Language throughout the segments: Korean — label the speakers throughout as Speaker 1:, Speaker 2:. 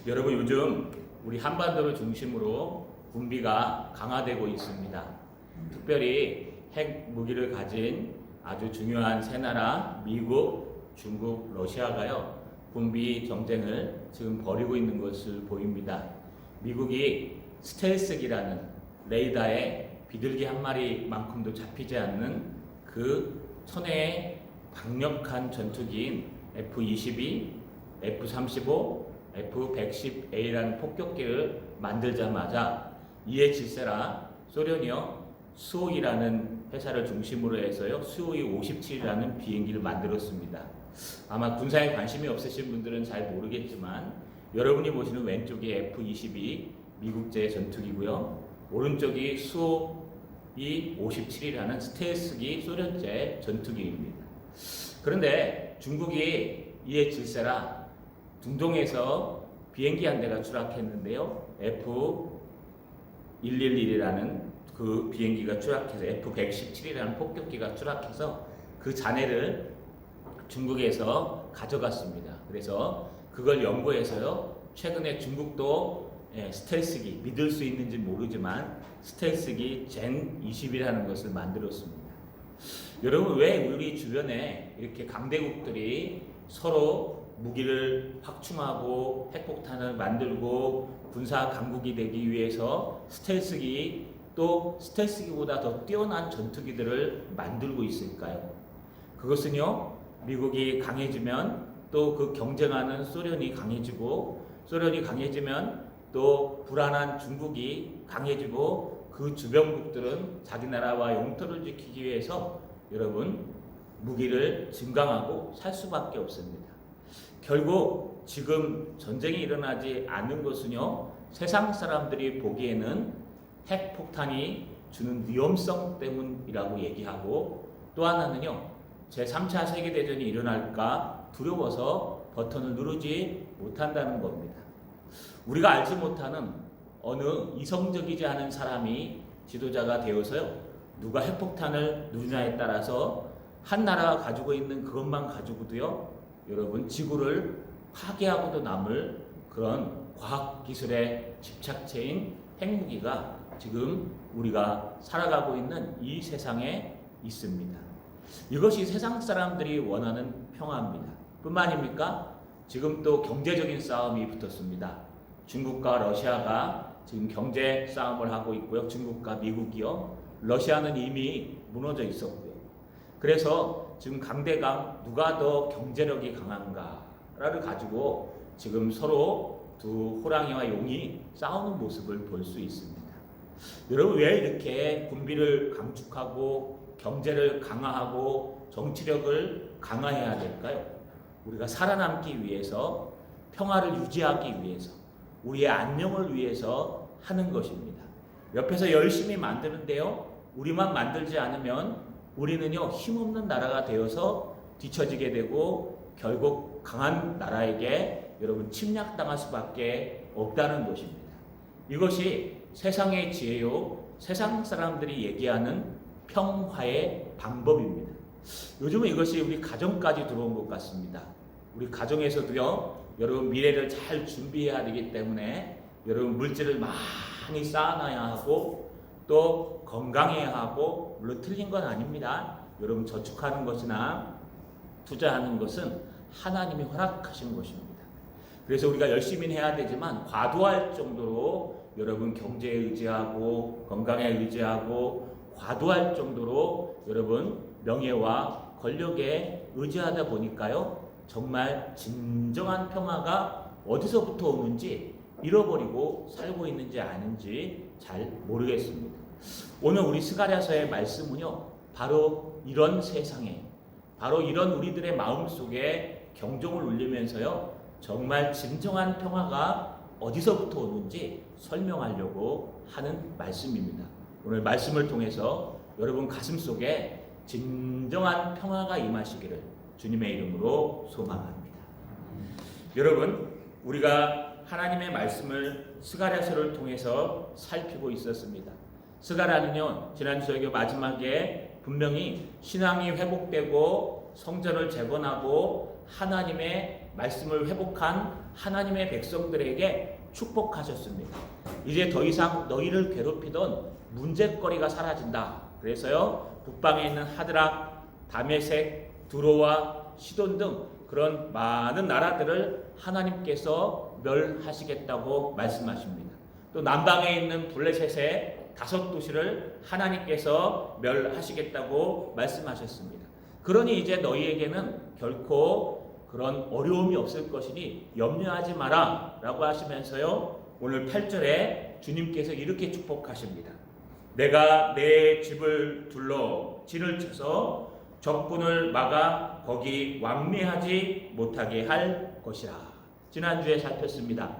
Speaker 1: 여러분, 요즘 우리 한반도를 중심으로 군비가 강화되고 있습니다. 특별히 핵 무기를 가진 아주 중요한 세 나라 미국, 중국, 러시아가요 군비 경쟁을 지금 벌이고 있는 것을 보입니다. 미국이 스텔스기라는 레이더에 비둘기 한 마리만큼도 잡히지 않는 그 천혜의 강력한 전투기인 F-22, F-35, F-110A라는 폭격기를 만들자마자 이에 질세라 소련이요 수호이라는 회사를 중심으로 해서요 수호이 57이라는 비행기를 만들었습니다. 아마 군사에 관심이 없으신 분들은 잘 모르겠지만 여러분이 보시는 왼쪽이 F-22 미국제 전투기고요, 오른쪽이 수호이 57이라는 스텔스기 소련제 전투기입니다. 그런데 중국이 이에 질세라 중동에서 비행기 한 대가 추락했는데요. F-111이라는 그 비행기가 추락해서 F-117이라는 폭격기가 추락해서 그 잔해를 중국에서 가져갔습니다. 그래서 그걸 연구해서요. 최근에 중국도 스텔스기, 믿을 수 있는지 모르지만 스텔스기 젠 20이라는 것을 만들었습니다. 여러분, 왜 우리 주변에 이렇게 강대국들이 서로 무기를 확충하고 핵폭탄을 만들고 군사 강국이 되기 위해서 스텔스기 또 스텔스기보다 더 뛰어난 전투기들을 만들고 있을까요? 그것은요, 미국이 강해지면 또 그 경쟁하는 소련이 강해지고, 소련이 강해지면 또 불안한 중국이 강해지고, 그 주변국들은 자기 나라와 영토를 지키기 위해서 여러분 무기를 증강하고 살 수밖에 없습니다. 결국 지금 전쟁이 일어나지 않는 것은요, 세상 사람들이 보기에는 핵폭탄이 주는 위험성 때문이라고 얘기하고, 또 하나는요, 제3차 세계대전이 일어날까 두려워서 버튼을 누르지 못한다는 겁니다. 우리가 알지 못하는 어느 이성적이지 않은 사람이 지도자가 되어서요, 누가 핵폭탄을 누르냐에 따라서 한 나라가 가지고 있는 그것만 가지고도요, 여러분 지구를 파괴하고도 남을 그런 과학기술의 집착체인 핵무기가 지금 우리가 살아가고 있는 이 세상에 있습니다. 이것이 세상 사람들이 원하는 평화입니다. 뿐만입니까? 지금 또 경제적인 싸움이 붙었습니다. 중국과 러시아가 지금 경제 싸움을 하고 있고요. 중국과 미국이요. 러시아는 이미 무너져 있었고요. 그래서 지금 강대강 누가 더 경제력이 강한가를 가지고 지금 서로 두 호랑이와 용이 싸우는 모습을 볼 수 있습니다. 여러분, 왜 이렇게 군비를 강축하고 경제를 강화하고 정치력을 강화해야 될까요? 우리가 살아남기 위해서, 평화를 유지하기 위해서, 우리의 안녕을 위해서 하는 것입니다. 옆에서 열심히 만드는데요, 우리만 만들지 않으면 우리는요 힘없는 나라가 되어서 뒤처지게 되고 결국 강한 나라에게 여러분 침략당할 수밖에 없다는 것입니다. 이것이 세상의 지혜요, 세상 사람들이 얘기하는 평화의 방법입니다. 요즘은 이것이 우리 가정까지 들어온 것 같습니다. 우리 가정에서도요, 여러분 미래를 잘 준비해야 되기 때문에 여러분 물질을 많이 쌓아놔야 하고 또 건강해야 하고, 물론 틀린 건 아닙니다. 여러분 저축하는 것이나 투자하는 것은 하나님이 허락하신 것입니다. 그래서 우리가 열심히 해야 되지만 과도할 정도로 여러분 경제에 의지하고 건강에 의지하고 과도할 정도로 여러분 명예와 권력에 의지하다 보니까요, 정말 진정한 평화가 어디서부터 오는지 잃어버리고 살고 있는지 아닌지 잘 모르겠습니다. 오늘 우리 스가랴서의 말씀은요, 바로 이런 세상에, 바로 이런 우리들의 마음속에 경종을 울리면서요, 정말 진정한 평화가 어디서부터 오는지 설명하려고 하는 말씀입니다. 오늘 말씀을 통해서 여러분 가슴 속에 진정한 평화가 임하시기를 주님의 이름으로 소망합니다. 여러분, 우리가 하나님의 말씀을 스가랴서를 통해서 살피고 있었습니다. 스가랴는요, 지난 설교 마지막에 분명히 신앙이 회복되고 성전을 재건하고 하나님의 말씀을 회복한 하나님의 백성들에게 축복하셨습니다. 이제 더 이상 너희를 괴롭히던 문제거리가 사라진다. 그래서요, 북방에 있는 하드락, 다메섹, 두로와 시돈 등 그런 많은 나라들을 하나님께서 멸하시겠다고 말씀하십니다. 또 남방에 있는 블레셋의 5도시를 하나님께서 멸하시겠다고 말씀하셨습니다. 그러니 이제 너희에게는 결코 그런 어려움이 없을 것이니 염려하지 마라 라고 하시면서요, 오늘 8절에 주님께서 이렇게 축복하십니다. 내가 내 집을 둘러 진을 쳐서 적군을 막아 거기 왕래하지 못하게 할 것이라. 지난주에 살폈습니다.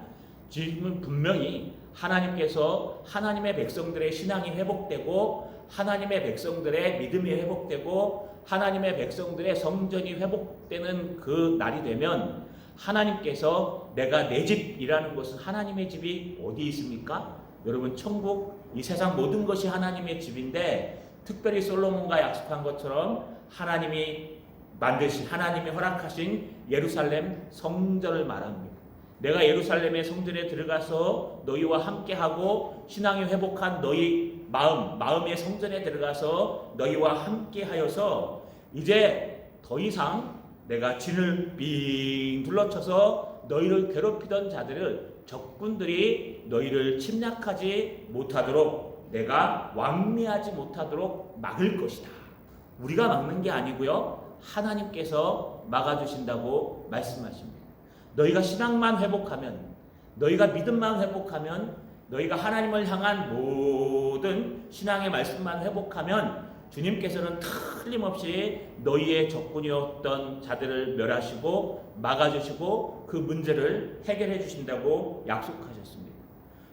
Speaker 1: 지금은 분명히 하나님께서 하나님의 백성들의 신앙이 회복되고 하나님의 백성들의 믿음이 회복되고 하나님의 백성들의 성전이 회복되는 그 날이 되면 하나님께서 내가 내 집이라는 것은 하나님의 집이 어디 있습니까? 여러분, 천국, 이 세상 모든 것이 하나님의 집인데 특별히 솔로몬과 약속한 것처럼 하나님이 만드신, 하나님이 허락하신 예루살렘 성전을 말합니다. 내가 예루살렘의 성전에 들어가서 너희와 함께하고 신앙이 회복한 너희 마음의 성전에 들어가서 너희와 함께하여서 이제 더 이상 내가 진을 빙 둘러쳐서 너희를 괴롭히던 자들을, 적군들이 너희를 침략하지 못하도록, 내가 왕래하지 못하도록 막을 것이다. 우리가 막는 게 아니고요, 하나님께서 막아주신다고 말씀하십니다. 너희가 신앙만 회복하면, 너희가 믿음만 회복하면, 너희가 하나님을 향한 모든 신앙의 말씀만 회복하면 주님께서는 틀림없이 너희의 적군이었던 자들을 멸하시고 막아주시고 그 문제를 해결해 주신다고 약속하셨습니다.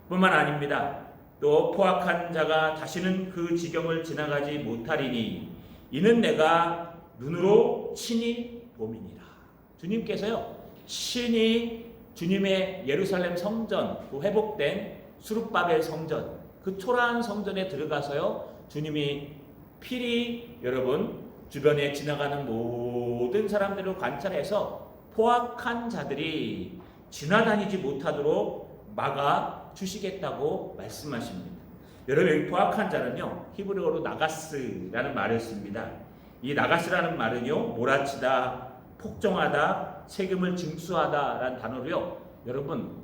Speaker 1: 뿐만 아닙니다. 또 포악한 자가 다시는 그 지경을 지나가지 못하리니 이는 내가 눈으로 친히 보미니라. 주님께서요, 친히 주님의 예루살렘 성전, 그 회복된 수룹바벨 성전, 그 초라한 성전에 들어가서요, 주님이 필히 여러분 주변에 지나가는 모든 사람들을 관찰해서 포악한 자들이 지나다니지 못하도록 막아 주시겠다고 말씀하십니다. 여러분, 이 포악한 자는요, 히브리어로 나가스라는 말을 씁니다. 이 나가스라는 말은요, 몰아치다, 폭정하다, 세금을 징수하다라는 단어로요, 여러분,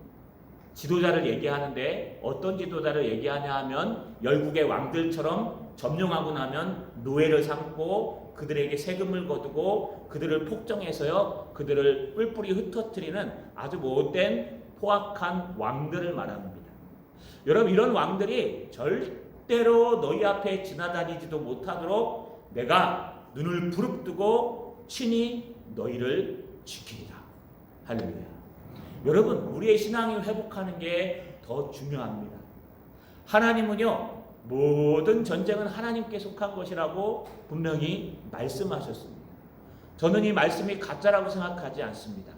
Speaker 1: 지도자를 얘기하는데 어떤 지도자를 얘기하냐 하면 열국의 왕들처럼 점령하고 나면 노예를 삼고 그들에게 세금을 거두고 그들을 폭정해서요, 그들을 뿔뿔이 흩어뜨리는 아주 못된 포악한 왕들을 말합니다. 여러분, 이런 왕들이 절대로 너희 앞에 지나다니지도 못하도록 내가 눈을 부릅뜨고 친히 너희를 지키리라. 할렐루야. 여러분, 우리의 신앙이 회복하는 게 더 중요합니다. 하나님은요, 모든 전쟁은 하나님께 속한 것이라고 분명히 말씀하셨습니다. 저는 이 말씀이 가짜라고 생각하지 않습니다.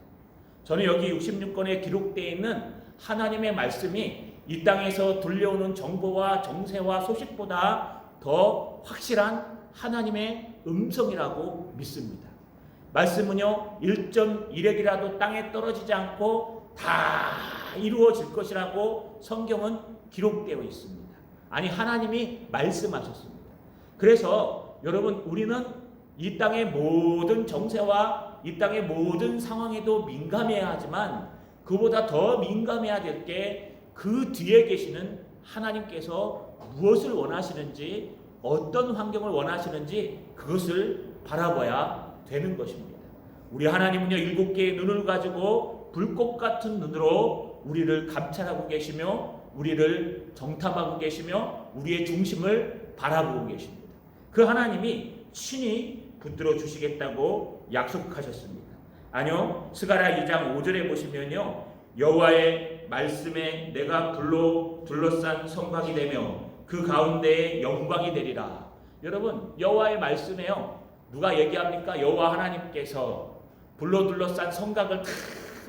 Speaker 1: 저는 여기 66권에 기록되어 있는 하나님의 말씀이 이 땅에서 들려오는 정보와 정세와 소식보다 더 확실한 하나님의 음성이라고 믿습니다. 말씀은요, 1.1핵이라도 땅에 떨어지지 않고 다 이루어질 것이라고 성경은 기록되어 있습니다. 아니, 하나님이 말씀하셨습니다. 그래서 여러분, 우리는 이 땅의 모든 정세와 이 땅의 모든 상황에도 민감해야 하지만 그보다 더 민감해야 될 게 그 뒤에 계시는 하나님께서 무엇을 원하시는지, 어떤 환경을 원하시는지 그것을 바라봐야 되는 것입니다. 우리 하나님은요, 7개의 눈을 가지고 불꽃 같은 눈으로 우리를 감찰하고 계시며 우리를 정탐하고 계시며 우리의 중심을 바라보고 계십니다. 그 하나님이 친히 붙들어 주시겠다고 약속하셨습니다. 아니요, 스가랴 2장 5절에 보시면요, 여호와의 말씀에 내가 불로 둘러싼 성곽이 되며 그 가운데에 영광이 되리라. 여러분, 여호와의 말씀에요, 누가 얘기합니까? 여호와 하나님께서 불로 둘러싼 성곽을 탁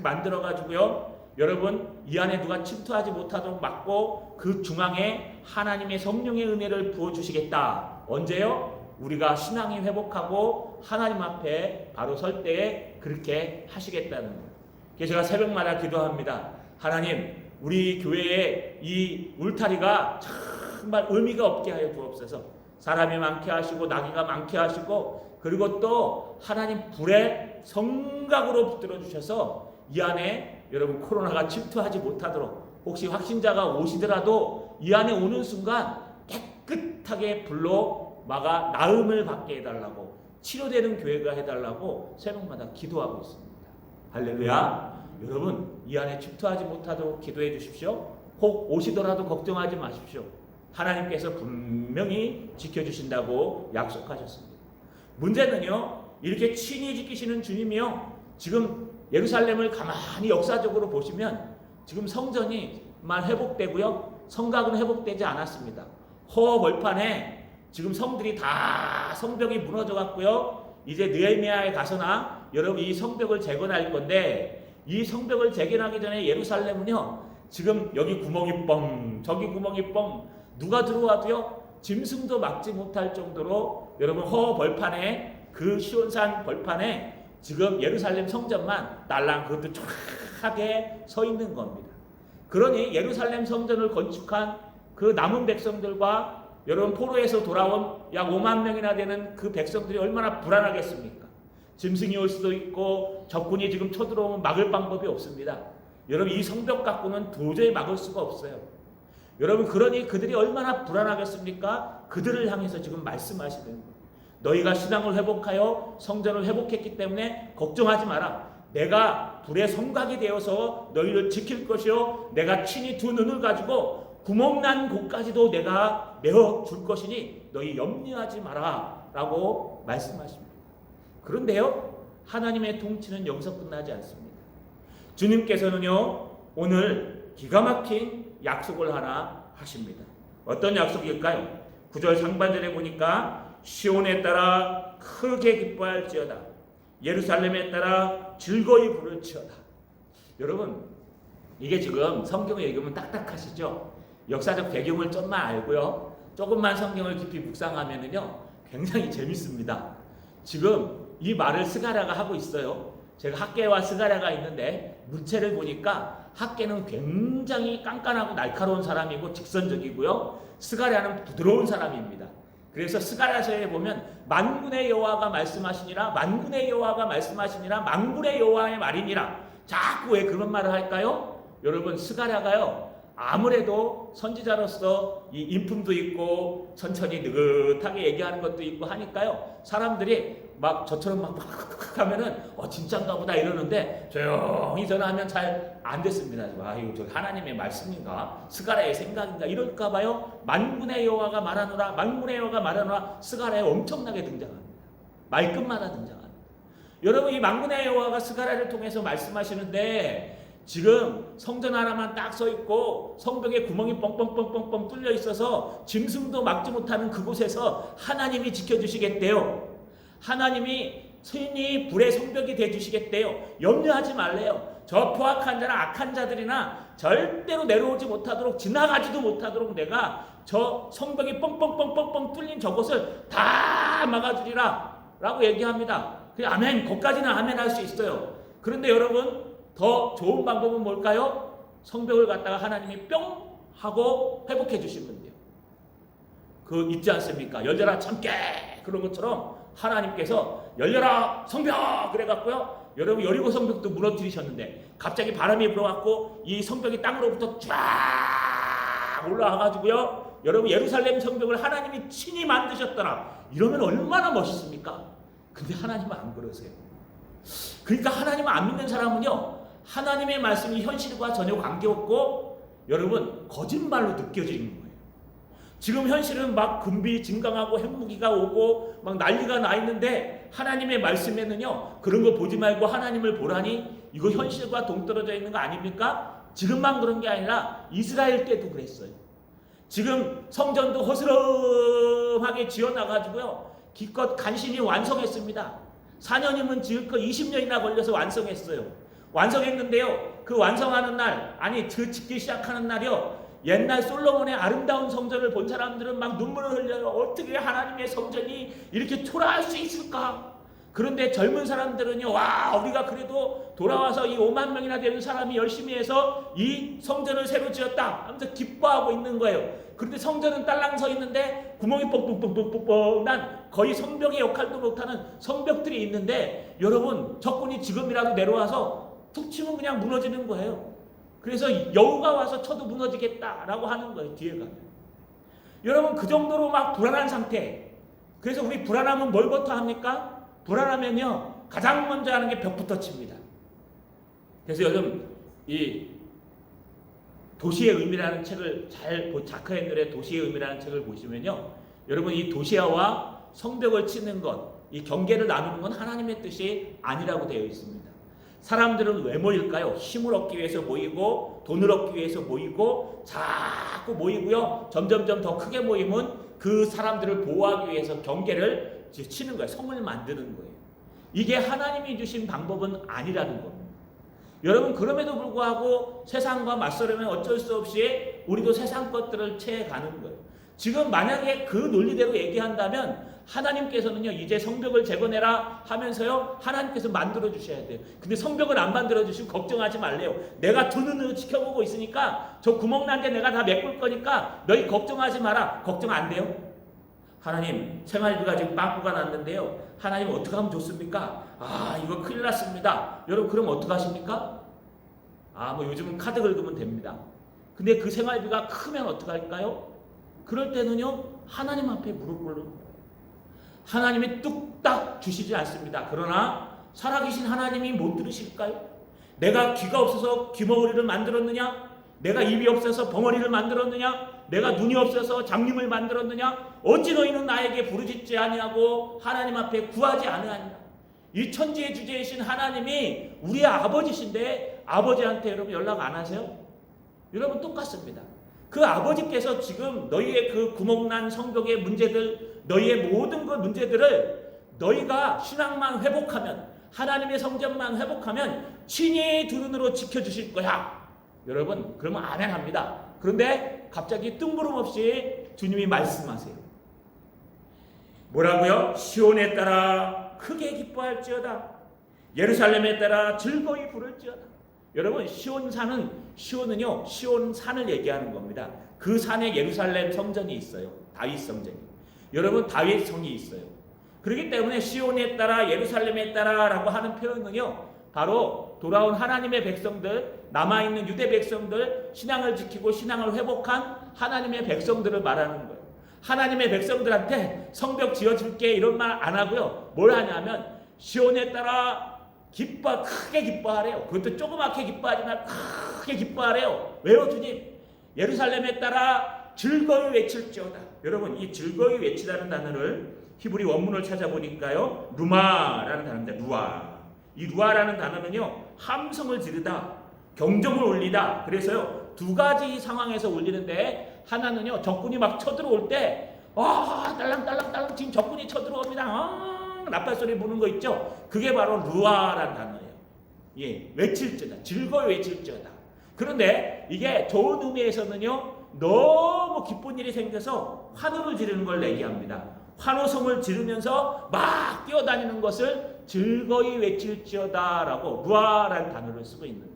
Speaker 1: 만들어 가지고요, 여러분, 이 안에 누가 침투하지 못하도록 막고 그 중앙에 하나님의 성령의 은혜를 부어주시겠다. 언제요? 우리가 신앙이 회복하고 하나님 앞에 바로 설 때에 그렇게 하시겠다는 거예요. 그래서 제가 새벽마다 기도합니다. 하나님, 우리 교회의 이 울타리가 정말 의미가 없게 하여 주옵소서. 사람이 많게 하시고 나귀가 많게 하시고, 그리고 또 하나님 불의 성각으로 붙들어 주셔서 이 안에 여러분 코로나가 침투하지 못하도록, 혹시 확진자가 오시더라도 이 안에 오는 순간 깨끗하게 불로 막아 나음을 받게 해달라고, 치료되는 교회가 해달라고 새벽마다 기도하고 있습니다. 할렐루야. 여러분, 이 안에 침투하지 못하도록 기도해 주십시오. 혹 오시더라도 걱정하지 마십시오. 하나님께서 분명히 지켜주신다고 약속하셨습니다. 문제는요, 이렇게 친히 지키시는 주님이요, 지금 예루살렘을 가만히 역사적으로 보시면 지금 성전이 만 회복되고요, 성곽은 회복되지 않았습니다. 허벌판에 지금 성들이 다 성벽이 무너져 갔고요, 이제 느헤미야에 가서나 여러분 이 성벽을 재건할 건데, 이 성벽을 재건하기 전에 예루살렘은요, 지금 여기 구멍이 뻥, 저기 구멍이 뻥, 누가 들어와도요 짐승도 막지 못할 정도로 여러분 허벌판에, 그 시온산 벌판에 지금 예루살렘 성전만 딸랑 그것도 쫙하게 서 있는 겁니다. 그러니 예루살렘 성전을 건축한 그 남은 백성들과 여러분 포로에서 돌아온 약 5만 명이나 되는 그 백성들이 얼마나 불안하겠습니까? 짐승이 올 수도 있고 적군이 지금 쳐들어오면 막을 방법이 없습니다. 여러분 이 성벽 갖고는 도저히 막을 수가 없어요. 여러분 그러니 그들이 얼마나 불안하겠습니까? 그들을 향해서 지금 말씀하시는 거예요. 너희가 신앙을 회복하여 성전을 회복했기 때문에 걱정하지 마라. 내가 불의 성곽이 되어서 너희를 지킬 것이요, 내가 친히 두 눈을 가지고 구멍난 곳까지도 내가 메어 줄 것이니 너희 염려하지 마라 라고 말씀하십니다. 그런데요, 하나님의 통치는 여기서 끝나지 않습니다. 주님께서는요, 오늘 기가 막힌 약속을 하나 하십니다. 어떤 약속일까요? 9절 상반절에 보니까 시온에 따라 크게 기뻐할지어다, 예루살렘에 따라 즐거이 부를지어다. 여러분, 이게 지금 성경을 읽으면 딱딱하시죠? 역사적 배경을 좀만 알고요, 조금만 성경을 깊이 묵상하면은요 굉장히 재밌습니다. 지금 이 말을 스가랴가 하고 있어요. 제가 학계와 스가랴가 있는데 문체를 보니까 학계는 굉장히 깐깐하고 날카로운 사람이고 직선적이고요, 스가랴는 부드러운 사람입니다. 그래서 스가랴서에 보면 만군의 여호와가 말씀하시니라, 만군의 여호와가 말씀하시니라, 만군의 여호와의 말이니라. 자꾸 왜 그런 말을 할까요? 여러분 스가랴가요, 아무래도 선지자로서 이 인품도 있고 천천히 느긋하게 얘기하는 것도 있고 하니까요, 사람들이 막 저처럼 막 하면은 진짜인가 보다 이러는데 조용히 전화하면 잘 안 됐습니다. 이거 저 하나님의 말씀인가, 스가랴의 생각인가 이럴까 봐요. 만군의 여호와가 말하노라, 만군의 여호와가 말하노라, 스가랴에 엄청나게 등장합니다. 말끝마다 등장합니다. 여러분 이 만군의 여호와가 스가랴를 통해서 말씀하시는데, 지금 성전 하나만 딱 서 있고 성벽에 구멍이 뻥뻥뻥뻥뻥 뚫려 있어서 짐승도 막지 못하는 그곳에서 하나님이 지켜주시겠대요. 하나님이 친히 불의 성벽이 되어주시겠대요. 염려하지 말래요. 저 포악한 자나 악한 자들이나 절대로 내려오지 못하도록, 지나가지도 못하도록 내가 저 성벽이 뻥뻥뻥뻥뻥 뚫린 저곳을 다 막아주리라 라고 얘기합니다. 아멘, 거기까지는 아멘 할 수 있어요. 그런데 여러분 더 좋은 방법은 뭘까요? 성벽을 갖다가 하나님이 뿅 하고 회복해 주시면 돼요. 그 있지 않습니까? 열려라 참깨, 그런 것처럼 하나님께서 열려라 성벽 그래갖고요, 여러분 여리고 성벽도 무너뜨리셨는데 갑자기 바람이 불어갖고 이 성벽이 땅으로부터 쫙 올라와가지고요, 여러분 예루살렘 성벽을 하나님이 친히 만드셨더라. 이러면 얼마나 멋있습니까? 근데 하나님은 안 그러세요. 그러니까 하나님을 안 믿는 사람은요, 하나님의 말씀이 현실과 전혀 관계없고 여러분 거짓말로 느껴지는 거예요. 지금 현실은 막 군비 증강하고 핵무기가 오고 막 난리가 나 있는데, 하나님의 말씀에는요 그런 거 보지 말고 하나님을 보라니, 이거 현실과 동떨어져 있는 거 아닙니까? 지금만 그런 게 아니라 이스라엘 때도 그랬어요. 지금 성전도 허스름하게 지어놔가지고요 기껏 간신히 완성했습니다. 4년이면 지을 거 20년이나 걸려서 완성했어요. 완성했는데요, 그 완성하는 날, 아니 그 짓기 시작하는 날이요, 옛날 솔로몬의 아름다운 성전을 본 사람들은 막 눈물을 흘려요. 어떻게 하나님의 성전이 이렇게 초라할 수 있을까? 그런데 젊은 사람들은요, 와, 우리가 그래도 돌아와서 이 5만 명이나 되는 사람이 열심히 해서 이 성전을 새로 지었다 하면서 기뻐하고 있는 거예요. 그런데 성전은 딸랑 서 있는데 구멍이 뻥뻥뻥뻥뻥 난 거의 성벽의 역할도 못하는 성벽들이 있는데, 여러분, 적군이 지금이라도 내려와서 툭 치면 그냥 무너지는 거예요. 그래서 여우가 와서 쳐도 무너지겠다라고 하는 거예요, 뒤에 가면. 여러분, 그 정도로 막 불안한 상태. 그래서 우리 불안하면 뭘부터 합니까? 불안하면요, 가장 먼저 하는 게 벽부터 칩니다. 그래서 요즘 이 도시의 의미라는 책을 자크 헨델의 도시의 의미라는 책을 보시면요, 여러분, 이 도시화와 성벽을 치는 것, 이 경계를 나누는 건 하나님의 뜻이 아니라고 되어 있습니다. 사람들은 왜 모일까요? 힘을 얻기 위해서 모이고, 돈을 얻기 위해서 모이고, 자꾸 모이고요, 점점점 더 크게 모이면 그 사람들을 보호하기 위해서 경계를 치는 거예요. 성을 만드는 거예요. 이게 하나님이 주신 방법은 아니라는 겁니다. 여러분, 그럼에도 불구하고 세상과 맞서려면 어쩔 수 없이 우리도 세상 것들을 채가는 거예요. 지금 만약에 그 논리대로 얘기한다면 하나님께서는요, 이제 성벽을 재건해라 하면서요, 하나님께서 만들어 주셔야 돼요. 근데 성벽을 안 만들어 주시고 걱정하지 말래요. 내가 두 눈으로 지켜보고 있으니까 저 구멍 난 데 내가 다 메꿀 거니까 너희 걱정하지 마라. 걱정 안 돼요. 하나님, 생활비가 지금 빵꾸가 났는데요, 하나님 어떻게 하면 좋습니까? 아, 이거 큰일 났습니다. 여러분, 그럼 어떻게 하십니까? 아, 뭐 요즘은 카드 긁으면 됩니다. 근데 그 생활비가 크면 어떻게 할까요? 그럴 때는요, 하나님 앞에 무릎 꿇는 거예요. 하나님이 뚝딱 주시지 않습니다. 그러나 살아계신 하나님이 못 들으실까요? 내가 귀가 없어서 귀머거리를 만들었느냐? 내가 입이 없어서 벙어리를 만들었느냐? 내가 눈이 없어서 장님을 만들었느냐? 어찌 너희는 나에게 부르짖지 아니하고 하나님 앞에 구하지 않으하니라. 이 천지의 주제이신 하나님이 우리의 아버지신데 아버지한테 여러분 연락 안 하세요? 여러분, 똑같습니다. 그 아버지께서 지금 너희의 그 구멍난 성벽의 문제들, 너희의 모든 그 문제들을 너희가 신앙만 회복하면, 하나님의 성전만 회복하면 친히 두 눈으로 지켜주실 거야. 여러분, 그러면 아멘 합니다. 그런데 갑자기 뜬구름없이 주님이 말씀하세요. 뭐라고요? 시온에 따라 크게 기뻐할지어다. 예루살렘에 따라 즐거이 부를지어다. 여러분, 시온은요, 시온산을 얘기하는 겁니다. 그 산에 예루살렘 성전이 있어요. 다윗 성전이. 여러분, 다윗 성이 있어요. 그렇기 때문에 시온에 따라 예루살렘에 따라라고 하는 표현은요, 바로 돌아온 하나님의 백성들, 남아있는 유대 백성들, 신앙을 지키고 신앙을 회복한 하나님의 백성들을 말하는 거예요. 하나님의 백성들한테 성벽 지어줄게 이런 말 안 하고요, 뭘 하냐면 시온에 따라 크게 기뻐하래요. 그것도 조그맣게 기뻐하지 말고 크게 기뻐하래요. 왜요, 주님? 예루살렘에 따라 즐거이 외칠지어다. 여러분, 이 즐거이 외치라는 단어를 히브리 원문을 찾아보니까요, 루마라는 단어입니다. 루아. 이 루아라는 단어는요, 함성을 지르다, 경적을 울리다. 그래서요, 두 가지 상황에서 울리는데, 하나는요, 적군이 막 쳐들어올 때, 딸랑딸랑딸랑 지금 적군이 쳐들어옵니다. 나팔 소리 부는 거 있죠? 그게 바로 루아라는 단어예요. 예, 외칠지어다, 즐거이 외칠지어다. 그런데 이게 좋은 의미에서는요, 너무 기쁜 일이 생겨서 환호를 지르는 걸 얘기합니다. 환호성을 지르면서 막 뛰어다니는 것을 즐거이 외칠지어다라고 루아라는 단어를 쓰고 있는 거예요.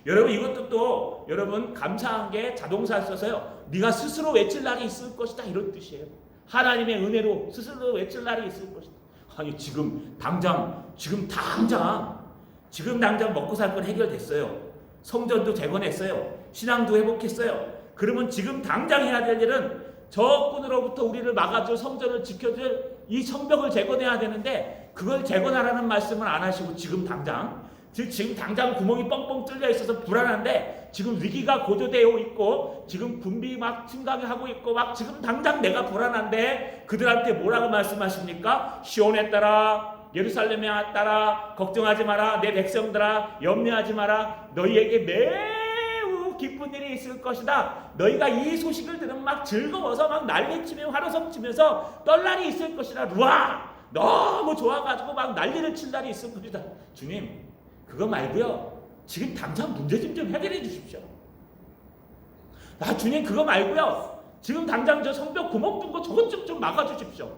Speaker 1: 여러분, 이것도 또 여러분 감사한 게 자동사 써서요, 네가 스스로 외칠 날이 있을 것이다, 이런 뜻이에요. 하나님의 은혜로 스스로 외칠 날이 있을 것이다. 아니, 지금 당장 먹고 살 건 해결됐어요. 성전도 재건했어요. 신앙도 회복했어요. 그러면 지금 당장 해야 될 일은 적군으로부터 우리를 막아줄, 성전을 지켜줄 이 성벽을 재건해야 되는데, 그걸 재건하라는 말씀을 안 하시고 지금 당장 구멍이 뻥뻥 뚫려 있어서 불안한데, 지금 위기가 고조되어 있고 지금 군비 막 침강하고 있고 막 지금 당장 내가 불안한데, 그들한테 뭐라고 말씀하십니까? 시온에 따라 예루살렘에 따라 걱정하지 마라. 내 백성들아, 염려하지 마라. 너희에게 매우 기쁜 일이 있을 것이다. 너희가 이 소식을 들으면 막 즐거워서 막 난리치며 환호성 치면서 떨 날이 있을 것이다. 루아, 너무 좋아가지고 막 난리를 칠 날이 있을 것이다. 주님, 그거 말고요, 지금 당장 문제 좀 해결해 주십시오. 주님, 그거 말고요, 지금 당장 저 성벽 구멍 뚫은 거 저것 좀 막아주십시오.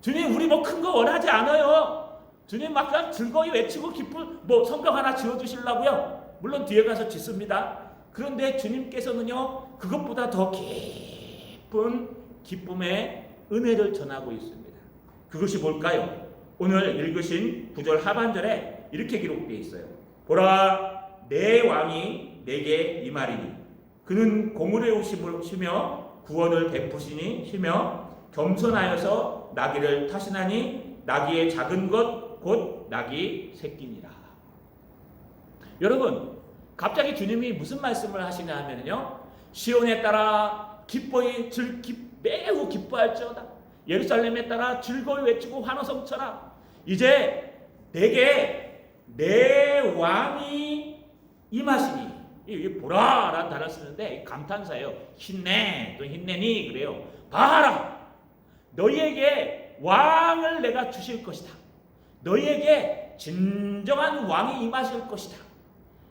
Speaker 1: 주님 우리 뭐 큰 거 원하지 않아요. 주님 막 그냥 즐거이 외치고 기쁜 뭐 성벽 하나 지어주시려고요. 물론 뒤에 가서 짓습니다. 그런데 주님께서는요 그것보다 더 깊은 기쁨의 은혜를 전하고 있습니다. 그것이 뭘까요? 오늘 읽으신 9절 하반절에 이렇게 기록되어 있어요. 보라 내 왕이 내게 임하리니 그는 공의로우시며 구원을 베푸시니시며 겸손하여서 나귀를 타시나니 나귀의 작은 것 곧 나귀 새끼니라. 여러분 갑자기 주님이 무슨 말씀을 하시냐 하면요 시온에 따라 기뻐이 매우 기뻐할지어다. 예루살렘에 따라 즐거이 외치고 환호성 쳐라. 이제 내게 내 왕이 임하시니. 이 보라라는 단어를 쓰는데 감탄사예요. 힘내 또 힘내니 그래요. 봐라 너희에게 왕을 내가 주실 것이다. 너희에게 진정한 왕이 임하실 것이다.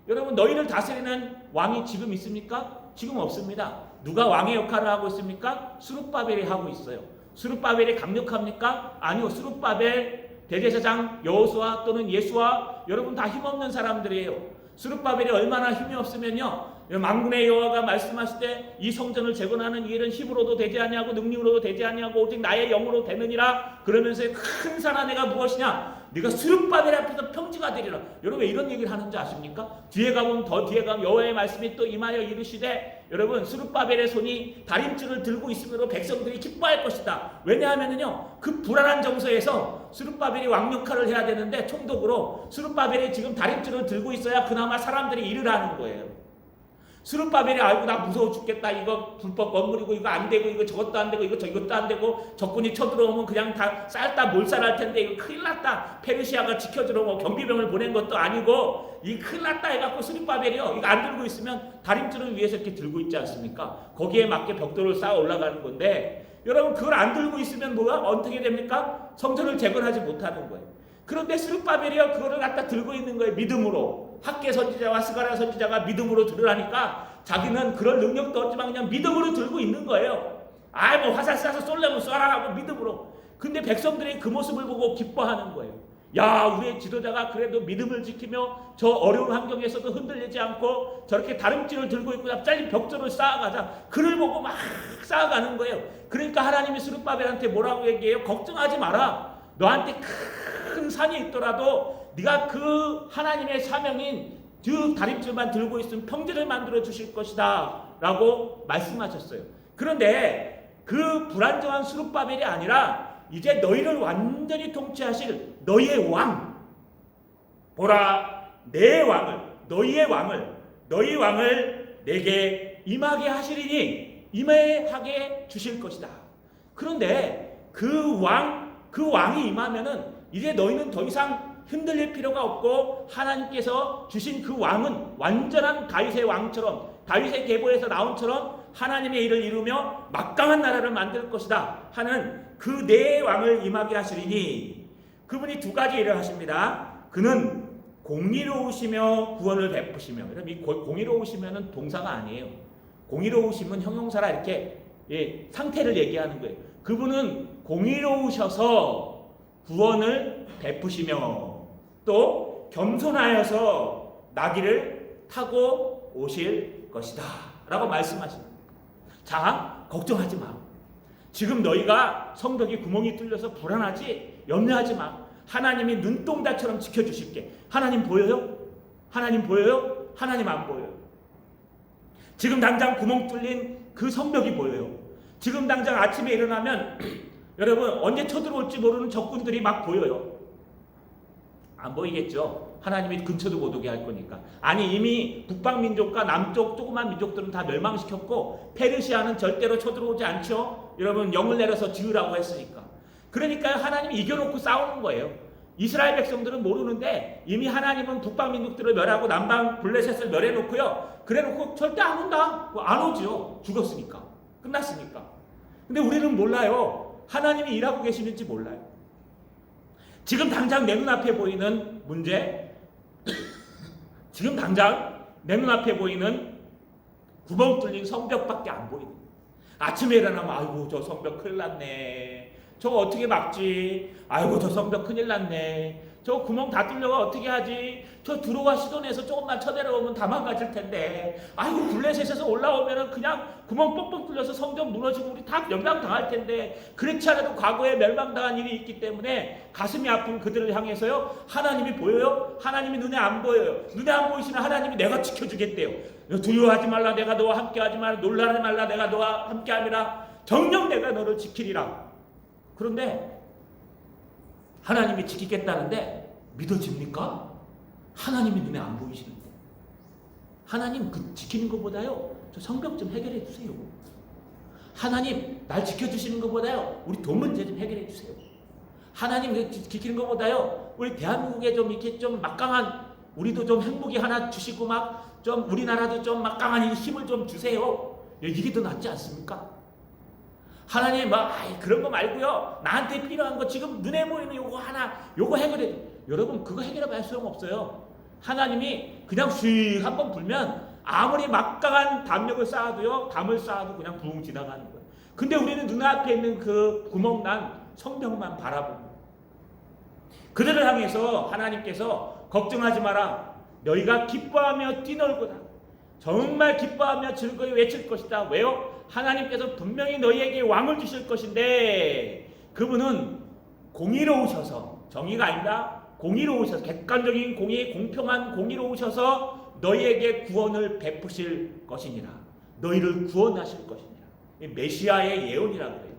Speaker 1: 여러분 너희를 다스리는 왕이 지금 있습니까? 지금 없습니다. 누가 왕의 역할을 하고 있습니까? 스룹바벨이 하고 있어요. 스룹바벨이 강력합니까? 아니요. 스룹바벨 대제사장 여호수아 또는 예수아 여러분 다 힘없는 사람들이에요. 스룹바벨이 얼마나 힘이 없으면요 만군의 여호와가 말씀하실 때 이 성전을 재건하는 이 일은 힘으로도 되지 아니하고 능력으로도 되지 아니하고 오직 나의 영으로 되느니라. 그러면서 큰 산하네가 무엇이냐? 네가 스룹바벨 앞에서 평지가 되리라. 여러분 왜 이런 얘기를 하는지 아십니까? 뒤에 가보면 더 뒤에 가면 여호와의 말씀이 또 임하여 이르시되 여러분 스룹바벨의 손이 다림줄을 들고 있으므로 백성들이 기뻐할 것이다. 왜냐하면은요 그 불안한 정서에서 스룹바벨이 왕 역할을 해야 되는데 총독으로 스룹바벨이 지금 다림줄을 들고 있어야 그나마 사람들이 일을 하는 거예요. 스룹바벨이 아이고 나 무서워 죽겠다. 이거 불법 건물이고 이거 안 되고 이거 저것도 안 되고 이거 저것도 안 되고 적군이 쳐들어오면 그냥 다 쌀다 몰살할 텐데 이거 큰일 났다. 페르시아가 지켜주러 뭐 경비병을 보낸 것도 아니고 이 큰일 났다 해갖고 스룹바벨이요 이거 안 들고 있으면 다림줄을 위해서 이렇게 들고 있지 않습니까? 거기에 맞게 벽돌을 쌓아 올라가는 건데 여러분 그걸 안 들고 있으면 뭐야? 어떻게 됩니까? 성전을 재건하지 못하는 거예요. 그런데 스룹바벨이요 그거를 갖다 들고 있는 거예요. 믿음으로. 학계 선지자와 스가랴 선지자가 믿음으로 들으라니까 자기는 그럴 능력도 없지만 그냥 믿음으로 들고 있는 거예요. 아이 뭐 화살 쏴서 쏠려면 쏴라 하고 믿음으로. 근데 백성들이 그 모습을 보고 기뻐하는 거예요. 야 우리의 지도자가 그래도 믿음을 지키며 저 어려운 환경에서도 흔들리지 않고 저렇게 다림줄을 들고 있고 갑자기 벽돌을 쌓아가자. 그를 보고 막 쌓아가는 거예요. 그러니까 하나님이 스룹바벨한테 뭐라고 얘기해요? 걱정하지 마라. 너한테 큰 산이 있더라도 네가 그 하나님의 사명인 그 다림줄만 들고 있으면 평지를 만들어 주실 것이다 라고 말씀하셨어요. 그런데 그 불안정한 스룹바벨이 아니라 이제 너희를 완전히 통치하실 너희의 왕, 보라 내 왕을 너희 왕을 내게 임하게 하시리니 임하게 주실 것이다. 그런데 그 왕이 임하면은 이제 너희는 더 이상 흔들릴 필요가 없고 하나님께서 주신 그 왕은 완전한 다윗의 왕처럼 다윗의 계보에서 나온처럼 하나님의 일을 이루며 막강한 나라를 만들 것이다 하는 그 내 왕을 임하게 하시리니 그분이 두 가지 일을 하십니다. 그는 공의로우시며 구원을 베푸시며. 이 공의로우시면은 동사가 아니에요. 공의로우심은 형용사라 이렇게 상태를 얘기하는 거예요. 그분은 공의로우셔서 구원을 베푸시며 또 겸손하여서 나귀를 타고 오실 것이다 라고 말씀하십니다. 자 걱정하지 마. 지금 너희가 성벽이 구멍이 뚫려서 불안하지? 염려하지 마. 하나님이 눈동자처럼 지켜주실게. 하나님 보여요? 하나님 보여요? 하나님 안 보여요. 지금 당장 구멍 뚫린 그 성벽이 보여요. 지금 당장 아침에 일어나면 여러분 언제 쳐들어올지 모르는 적군들이 막 보여요. 안 보이겠죠? 하나님이 근처도 못 오게 할 거니까. 아니 이미 북방 민족과 남쪽 조그만 민족들은 다 멸망시켰고 페르시아는 절대로 쳐들어오지 않죠. 여러분 영을 내려서 지으라고 했으니까. 그러니까 하나님이 이겨놓고 싸우는 거예요. 이스라엘 백성들은 모르는데 이미 하나님은 북방 민족들을 멸하고 남방 블레셋을 멸해놓고요. 그래놓고 절대 안 온다. 안 오죠. 죽었으니까. 끝났으니까. 근데 우리는 몰라요. 하나님이 일하고 계시는지 몰라요. 지금 당장 내 눈앞에 보이는 문제, 지금 당장 내 눈앞에 보이는 구멍 뚫린 성벽밖에 안 보이는 거예요. 아침에 일어나면 아이고 저 성벽 큰일 났네. 저거 어떻게 막지? 아이고 저 성벽 큰일 났네. 저 구멍 다 뚫려가 어떻게 하지? 저 들어와 시도내서 조금만 쳐내려오면 다 망가질 텐데. 아이고 블레셋에서 올라오면은 그냥 구멍 뻥뻥 뚫려서 성전 무너지고 우리 다 멸망당할 텐데. 그렇지 않아도 과거에 멸망당한 일이 있기 때문에 가슴이 아픈 그들을 향해서요. 하나님이 보여요? 하나님이 눈에 안 보여요. 눈에 안 보이시는 하나님이 내가 지켜주겠대요. 두려워하지 말라 내가 너와 함께하지 말라. 놀라지 말라 내가 너와 함께함이라. 정녕 내가 너를 지키리라. 그런데 하나님이 지키겠다는데 믿어집니까? 하나님이 눈에 안 보이시는데. 하나님 그 지키는 것보다요 저 성벽 좀 해결해 주세요. 하나님 날 지켜주시는 것보다요 우리 돈 문제 좀 해결해 주세요. 하나님 지키는 것보다요 우리 대한민국에 좀 이렇게 좀 막강한 우리도 좀 행복이 하나 주시고 막 좀 우리나라도 좀 막강한 힘을 좀 주세요. 이게 더 낫지 않습니까? 하나님 그런 거 말고요. 나한테 필요한 거 지금 눈에 보이는 요거 하나 요거 해결해. 여러분 그거 해결해봐야 소용없어요. 하나님이 그냥 휙 한번 불면 아무리 막강한 담력을 쌓아도요. 담을 쌓아도 그냥 붕 지나가는 거예요. 근데 우리는 눈앞에 있는 그 구멍난 성벽만 바라보고 그들을 향해서 하나님께서 걱정하지 마라. 너희가 기뻐하며 뛰놀고다. 정말 기뻐하며 즐거이 외칠 것이다. 왜요? 하나님께서 분명히 너희에게 왕을 주실 것인데 그분은 공의로우셔서 정의가 아니라 공의로우셔서 객관적인 공의 공평한 공의로우셔서 너희에게 구원을 베푸실 것이니라. 너희를 구원하실 것이니라. 메시아의 예언이라고 그래요.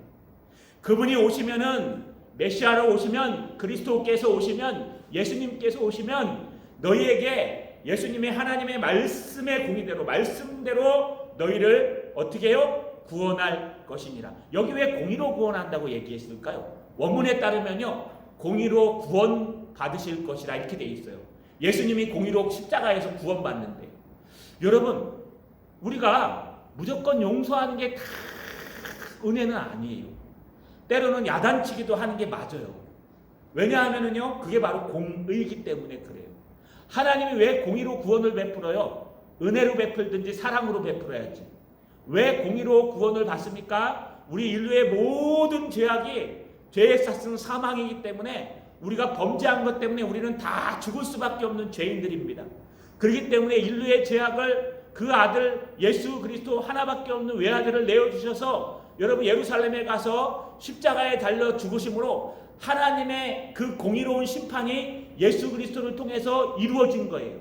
Speaker 1: 그분이 오시면은 메시아로 오시면 그리스도께서 오시면 예수님께서 오시면 너희에게 예수님의 하나님의 말씀의 공의대로 말씀대로 너희를 어떻게 해요? 구원할 것이니라. 여기 왜 공의로 구원한다고 얘기했을까요? 원문에 따르면요. 공의로 구원 받으실 것이라 이렇게 돼 있어요. 예수님이 공의로 십자가에서 구원받는데 여러분 우리가 무조건 용서하는 게 다 은혜는 아니에요. 때로는 야단치기도 하는 게 맞아요. 왜냐하면요 그게 바로 공의이기 때문에 그래요. 하나님이 왜 공의로 구원을 베풀어요? 은혜로 베풀든지 사랑으로 베풀어야지. 왜 공의로 구원을 받습니까? 우리 인류의 모든 죄악이 죄의 삭은 사망이기 때문에 우리가 범죄한 것 때문에 우리는 다 죽을 수밖에 없는 죄인들입니다. 그렇기 때문에 인류의 죄악을 그 아들 예수 그리스도 하나밖에 없는 외아들을 내어주셔서 여러분 예루살렘에 가서 십자가에 달려 죽으심으로 하나님의 그 공의로운 심판이 예수 그리스도를 통해서 이루어진 거예요.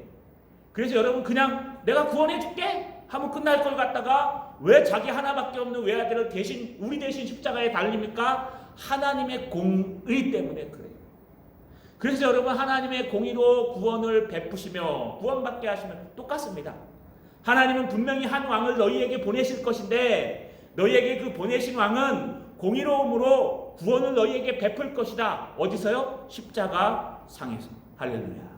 Speaker 1: 그래서 여러분 그냥 내가 구원해 줄게 하면 끝날 걸 갖다가 왜 자기 하나밖에 없는 외아들을 대신 우리 대신 십자가에 달립니까? 하나님의 공의 때문에 그래요. 그래서 여러분 하나님의 공의로 구원을 베푸시며 구원받게 하시면 똑같습니다. 하나님은 분명히 한 왕을 너희에게 보내실 것인데 너희에게 그 보내신 왕은 공의로움으로 구원을 너희에게 베풀 것이다. 어디서요? 십자가 상에서. 할렐루야.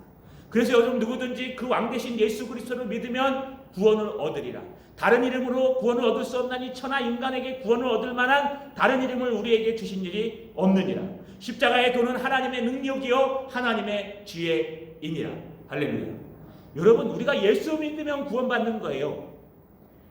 Speaker 1: 그래서 요즘 누구든지 그 왕 대신 예수 그리스도를 믿으면 구원을 얻으리라. 다른 이름으로 구원을 얻을 수 없나니 천하 인간에게 구원을 얻을 만한 다른 이름을 우리에게 주신 일이 없느니라. 십자가의 도는 하나님의 능력이요 하나님의 지혜이니라. 할렐루야. 여러분 우리가 예수 믿으면 구원받는 거예요.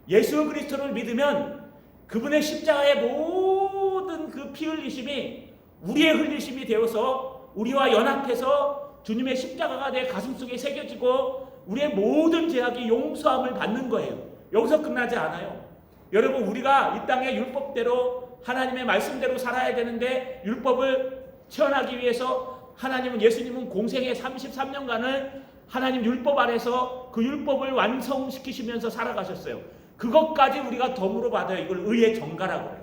Speaker 1: 예수 그리스도를 믿으면 그분의 십자가의 모든 그 피 흘리심이 우리의 흘리심이 되어서 우리와 연합해서 주님의 십자가가 내 가슴속에 새겨지고 우리의 모든 죄악이 용서함을 받는 거예요. 여기서 끝나지 않아요. 여러분 우리가 이 땅의 율법대로 하나님의 말씀대로 살아야 되는데 율법을 체험하기 위해서 하나님은 예수님은 공생의 33년간을 하나님 율법 아래서 그 율법을 완성시키시면서 살아가셨어요. 그것까지 우리가 덤으로 받아요. 이걸 의의 정가라고 해요.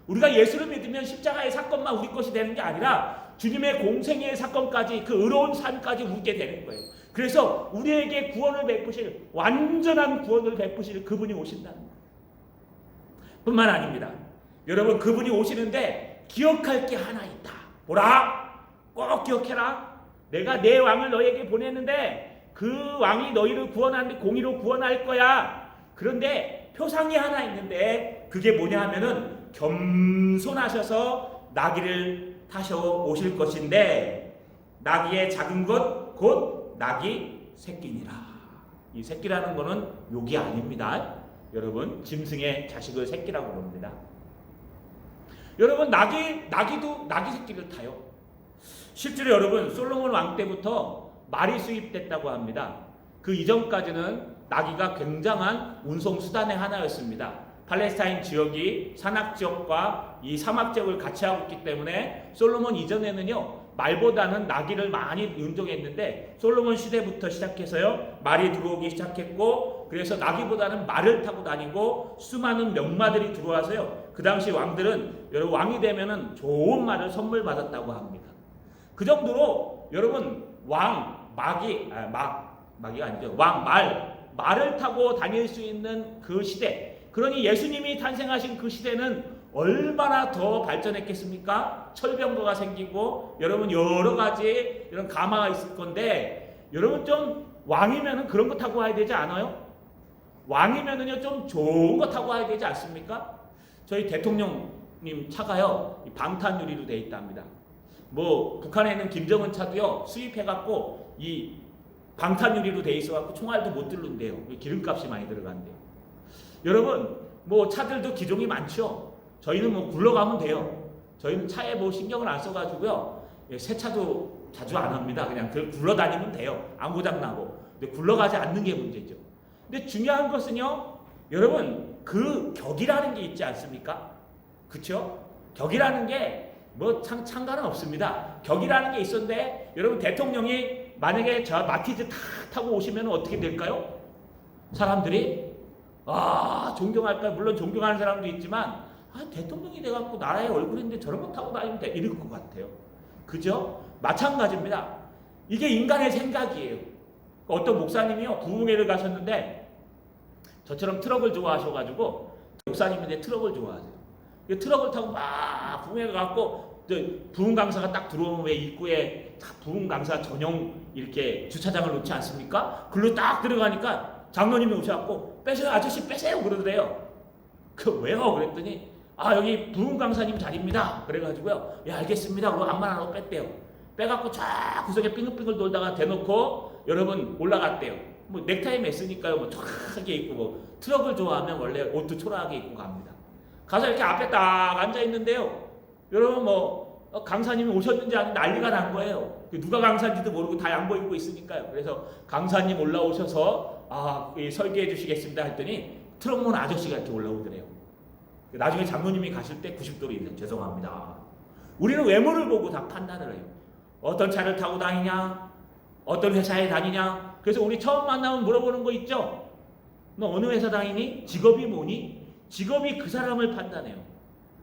Speaker 1: 우리가 예수를 믿으면 십자가의 사건만 우리 것이 되는 게 아니라 주님의 공생의 사건까지 그 의로운 삶까지 우리게 되는 거예요. 그래서 우리에게 구원을 베푸실 완전한 구원을 베푸실 그분이 오신다는 거예요. 뿐만 아닙니다. 여러분 그분이 오시는데 기억할 게 하나 있다. 뭐라? 꼭 기억해라. 내가 내 왕을 너희에게 보냈는데 그 왕이 너희를 구원하는데 공의로 구원할 거야. 그런데 표상이 하나 있는데 그게 뭐냐 하면은 겸손하셔서 나귀를 타셔 오실 것인데 나귀의 작은 것 곧 나귀 새끼니라. 이 새끼라는 거는 욕이 아닙니다. 여러분 짐승의 자식을 새끼라고 부릅니다. 여러분 나귀도 나귀 새끼를 타요. 실제로 여러분 솔로몬 왕 때부터 말이 수입됐다고 합니다. 그 이전까지는 나귀가 굉장한 운송 수단의 하나였습니다. 팔레스타인 지역이 산악 지역과 이 사막 지역을 같이 하고 있기 때문에 솔로몬 이전에는요 말보다는 나귀를 많이 운송했는데 솔로몬 시대부터 시작해서요 말이 들어오기 시작했고 그래서 나귀보다는 말을 타고 다니고 수많은 명마들이 들어와서요 그 당시 왕들은 여러분 왕이 되면은 좋은 말을 선물 받았다고 합니다. 그 정도로 여러분 마귀가 아니죠 말을 타고 다닐 수 있는 그 시대, 그러니 예수님이 탄생하신 그 시대는 얼마나 더 발전했겠습니까? 철병거가 생기고 여러분 여러 가지 이런 가마가 있을 건데 여러분 좀 왕이면은 그런 거 타고 와야 되지 않아요? 왕이면은요 좀 좋은 거 타고 와야 되지 않습니까? 저희 대통령님 차가요 방탄 유리로 돼 있답니다. 뭐 북한에 있는 김정은 차도요 수입해갖고 이 방탄 유리로 돼 있어갖고 총알도 못 뚫는데요. 기름값이 많이 들어간대요. 여러분 뭐 차들도 기종이 많죠. 저희는 뭐 굴러가면 돼요. 저희는 차에 뭐 신경을 안 써가지고요. 세차도 자주 안 합니다. 그냥 굴러다니면 돼요. 안 고장나고. 근데 굴러가지 않는 게 문제죠. 근데 중요한 것은요. 여러분 그 격이라는 게 있지 않습니까? 그쵸? 격이라는 게 뭐 상관은 없습니다. 격이라는 게 있었는데 여러분 대통령이 만약에 저 마티즈 다 타고 오시면 어떻게 될까요? 사람들이 존경할까요? 물론 존경하는 사람도 있지만 대통령이 돼갖고 나라의 얼굴인데 저런 거 타고 다니면 돼 이럴 것 같아요. 그죠? 마찬가지입니다. 이게 인간의 생각이에요. 어떤 목사님이요 부흥회를 가셨는데 저처럼 트럭을 좋아하셔가지고 목사님인데 트럭을 좋아하세요. 트럭을 타고 막 부흥회 가갖고 부흥 강사가 딱 들어오면 왜 입구에 부흥 강사 전용 이렇게 주차장을 놓지 않습니까? 글로 딱 들어가니까 장로님이 오셔갖고 빼세요 아저씨 빼세요 그러더래요. 왜요? 그랬더니 여기 부흥 강사님 자리입니다. 그래가지고요 알겠습니다. 그러고 암만 안 하고 뺐대요. 빼갖고 쫙 구석에 빙글빙글 돌다가 대놓고 여러분 올라갔대요. 뭐 넥타이 맸으니까요 뭐 초라하게 입고 뭐 트럭을 좋아하면 원래 옷도 초라하게 입고 갑니다. 가서 이렇게 앞에 딱 앉아 있는데요. 여러분 뭐 강사님이 오셨는지 아닌지 난리가 난 거예요. 누가 강사인지도 모르고 다 양보 입고 있으니까요. 그래서 강사님 올라오셔서 설계해 주시겠습니다 했더니 트럭문 아저씨가 이렇게 올라오더래요. 나중에 장로님이 가실 때 90도로 이래요. 죄송합니다. 우리는 외모를 보고 다 판단을 해요. 어떤 차를 타고 다니냐, 어떤 회사에 다니냐. 그래서 우리 처음 만나면 물어보는 거 있죠. 너 어느 회사 다니니? 직업이 뭐니? 직업이 그 사람을 판단해요.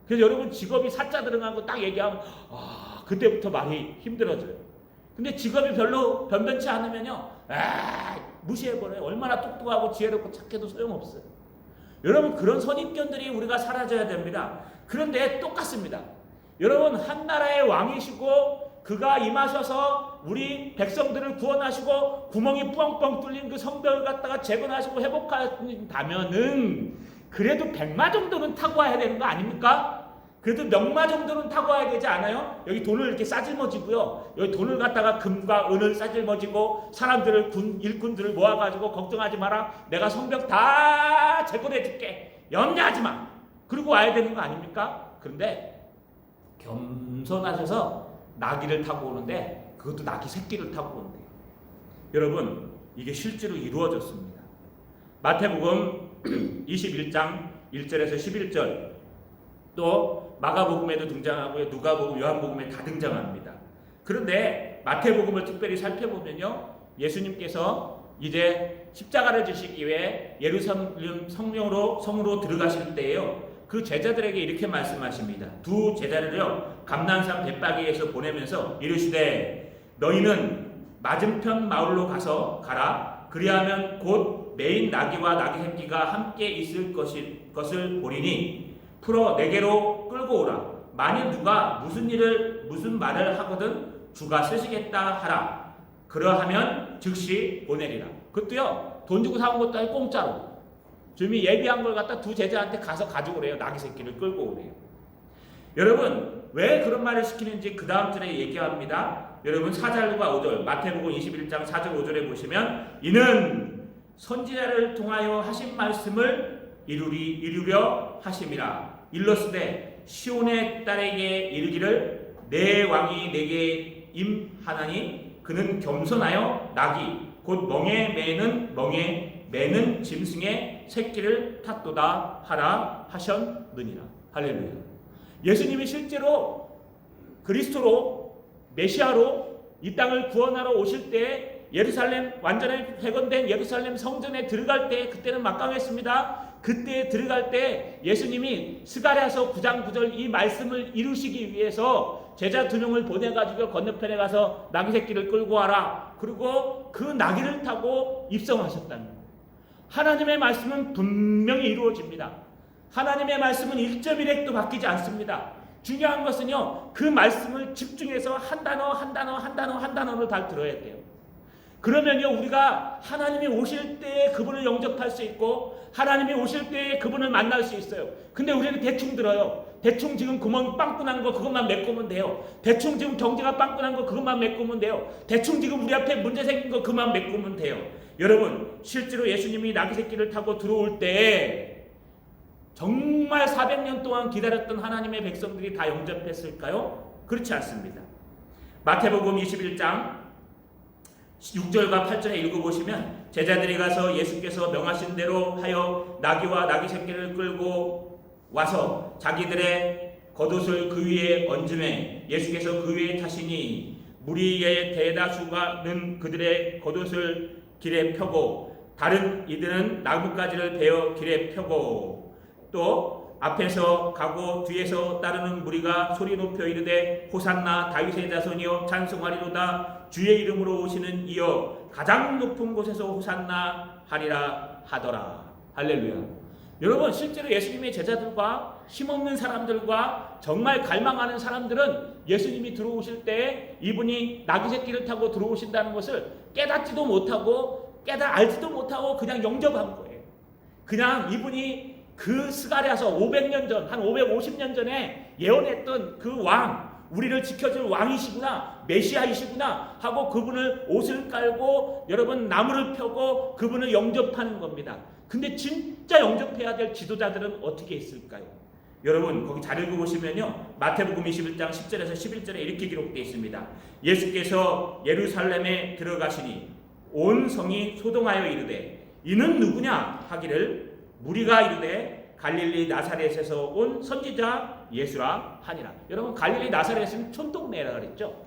Speaker 1: 그래서 여러분 직업이 사자 들어간 거 딱 얘기하면 그때부터 말이 힘들어져요. 근데 직업이 별로 변변치 않으면요 무시해버려요. 얼마나 똑똑하고 지혜롭고 착해도 소용없어요. 여러분 그런 선입견들이 우리가 사라져야 됩니다. 그런데 똑같습니다. 여러분 한 나라의 왕이시고 그가 임하셔서 우리 백성들을 구원하시고 구멍이 뻥뻥 뚫린 그 성벽을 갖다가 재건하시고 회복하신다면은 그래도 100마 정도는 타고 와야 되는 거 아닙니까? 그래도 명마 정도는 타고 와야 되지 않아요? 여기 돈을 이렇게 싸질머지고요. 여기 돈을 갖다가 금과 은을 싸질머지고 사람들을 일꾼들을 모아가지고 걱정하지 마라. 내가 성벽 다 재건해 줄게. 염려하지 마. 그러고 와야 되는 거 아닙니까? 그런데 겸손하셔서 나귀를 타고 오는데 그것도 나귀 새끼를 타고 오는데 여러분 이게 실제로 이루어졌습니다. 마태복음 21장 1절에서 11절 또 마가복음에도 등장하고요. 누가복음, 요한복음에 다 등장합니다. 그런데 마태복음을 특별히 살펴보면요. 예수님께서 이제 십자가를 지시기 위해 예루살렘 성으로 들어가실 때에요. 그 제자들에게 이렇게 말씀하십니다. 두 제자를요. 감난산 벳바기에서 보내면서 이르시되 너희는 맞은편 마을로 가라. 그리하면 곧 매인 나귀와 나귀 새끼가 함께 있을 것을 보리니 풀어 내게로 끌고 오라. 만일 누가 무슨 말을 하거든 주가 쓰시겠다 하라. 그러하면 즉시 보내리라. 그것도요 돈 주고 사온 것도 아니고 공짜로 주님이 예비한 걸 갖다 두 제자한테 가서 가져오래요. 나귀 새끼를 끌고 오래요. 여러분 왜 그런 말을 시키는지 그 다음 절에 얘기합니다. 여러분 4절과 5절 마태복음 21장 4절 5절에 보시면 이는 선지자를 통하여 하신 말씀을 이루려 하심이라. 일러스되 시온의 딸에게 이르기를 내 왕이 내게 임하나니 그는 겸손하여 낙이 곧 멍에 매는 짐승의 새끼를 탔도다 하라 하셨느니라. 할렐루야. 예수님이 실제로 그리스도로 메시아로 이 땅을 구원하러 오실 때 예루살렘 완전히 회건된 예루살렘 성전에 들어갈 때 그때는 막강했습니다. 그때 들어갈 때 예수님이 스가랴서 9장 9절 이 말씀을 이루시기 위해서 제자 2명을 보내가지고 건너편에 가서 나귀 새끼를 끌고 와라. 그리고 그 나귀를 타고 입성하셨다는 거예요. 하나님의 말씀은 분명히 이루어집니다. 하나님의 말씀은 1.1핵도 바뀌지 않습니다. 중요한 것은요, 그 말씀을 집중해서 한 단어를 다 들어야 돼요. 그러면요, 우리가 하나님이 오실 때 그분을 영접할 수 있고 하나님이 오실 때 그분을 만날 수 있어요. 근데 우리는 대충 들어요. 대충 지금 구멍 빵꾸 난 거 그것만 메꾸면 돼요. 대충 지금 경제가 빵꾸 난 거 그것만 메꾸면 돼요. 대충 지금 우리 앞에 문제 생긴 거 그만 메꾸면 돼요. 여러분, 실제로 예수님이 나귀 새끼를 타고 들어올 때 정말 400년 동안 기다렸던 하나님의 백성들이 다 영접했을까요? 그렇지 않습니다. 마태복음 21장 6절과 8절에 읽어보시면 제자들이 가서 예수께서 명하신 대로 하여 나귀와 나귀 새끼를 끌고 와서 자기들의 겉옷을 그 위에 얹음에 예수께서 그 위에 타시니 무리의 대다수가는 그들의 겉옷을 길에 펴고 다른 이들은 나뭇가지를 베어 길에 펴고 또 앞에서 가고 뒤에서 따르는 무리가 소리 높여 이르되 호산나 다윗의 자손이여 찬송하리로다 주의 이름으로 오시는 이여 가장 높은 곳에서 호산나 하리라 하더라. 할렐루야. 여러분, 실제로 예수님의 제자들과 힘없는 사람들과 정말 갈망하는 사람들은 예수님이 들어오실 때 이분이 나귀 새끼를 타고 들어오신다는 것을 깨닫지도 못하고 알지도 못하고 그냥 영접한 거예요. 그냥 이분이 그 스가랴서 500년 전, 한 550년 전에 예언했던 그 왕, 우리를 지켜줄 왕이시구나, 메시아이시구나 하고 그분을 옷을 깔고 여러분 나무를 펴고 그분을 영접하는 겁니다. 근데 진짜 영접해야 될 지도자들은 어떻게 했을까요? 여러분, 거기 잘 읽어보시면요, 마태복음 21장 10절에서 11절에 이렇게 기록되어 있습니다. 예수께서 예루살렘에 들어가시니 온 성이 소동하여 이르되 이는 누구냐 하기를 무리가 이르되 갈릴리 나사렛에서 온 선지자 예수라 하니라. 여러분, 갈릴리 나사렛은 촌동네라 그랬죠.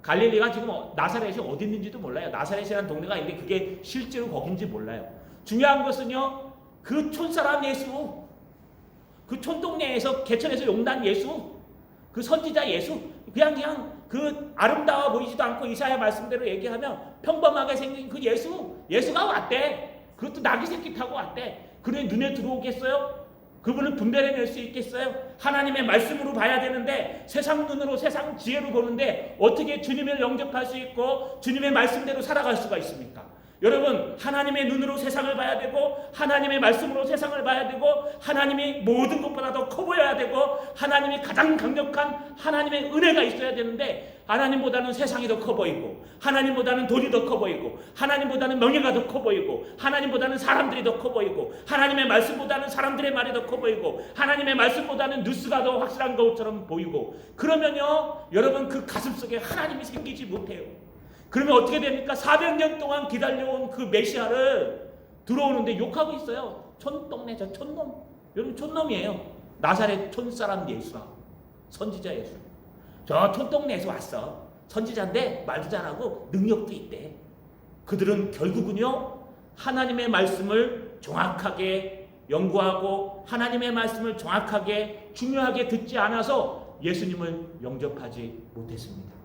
Speaker 1: 갈릴리가 지금 나사렛이 어디 있는지도 몰라요. 나사렛이라는 동네가 있는데 그게 실제로 거긴지 몰라요. 중요한 것은요, 그 촌사람 예수, 그 촌동네에서 개천에서 용난 예수, 그 선지자 예수, 그냥 그 아름다워 보이지도 않고 이사야 말씀대로 얘기하면 평범하게 생긴 그 예수가 왔대. 그것도 나귀 새끼 타고 왔대. 그래 눈에 들어오겠어요? 그분을 분별해낼 수 있겠어요? 하나님의 말씀으로 봐야 되는데 세상 눈으로 세상 지혜로 보는데 어떻게 주님을 영접할 수 있고 주님의 말씀대로 살아갈 수가 있습니까? 여러분, 하나님의 눈으로 세상을 봐야 되고 하나님의 말씀으로 세상을 봐야 되고 하나님이 모든 것보다 더 커 보여야 되고 하나님이 가장 강력한 하나님의 은혜가 있어야 되는데 하나님보다는 세상이 더 커 보이고 하나님보다는 돈이 더 커 보이고 하나님보다는 명예가 더 커 보이고 하나님보다는 사람들이 더 커 보이고 하나님의 말씀보다는 사람들의 말이 더 커 보이고 하나님의 말씀보다는 뉴스가 더 확실한 것처럼 보이고 그러면요, 여러분, 그 가슴속에 하나님이 생기지 못해요. 그러면 어떻게 됩니까? 400년 동안 기다려온 그 메시아를 들어오는데 욕하고 있어요. 촌동네 저 촌놈. 여러분, 촌놈이에요. 나사렛 촌사람 예수라. 선지자 예수. 저 촌동네에서 왔어. 선지자인데 말도 잘하고 능력도 있대. 그들은 결국은요, 하나님의 말씀을 정확하게 연구하고 하나님의 말씀을 정확하게 중요하게 듣지 않아서 예수님을 영접하지 못했습니다.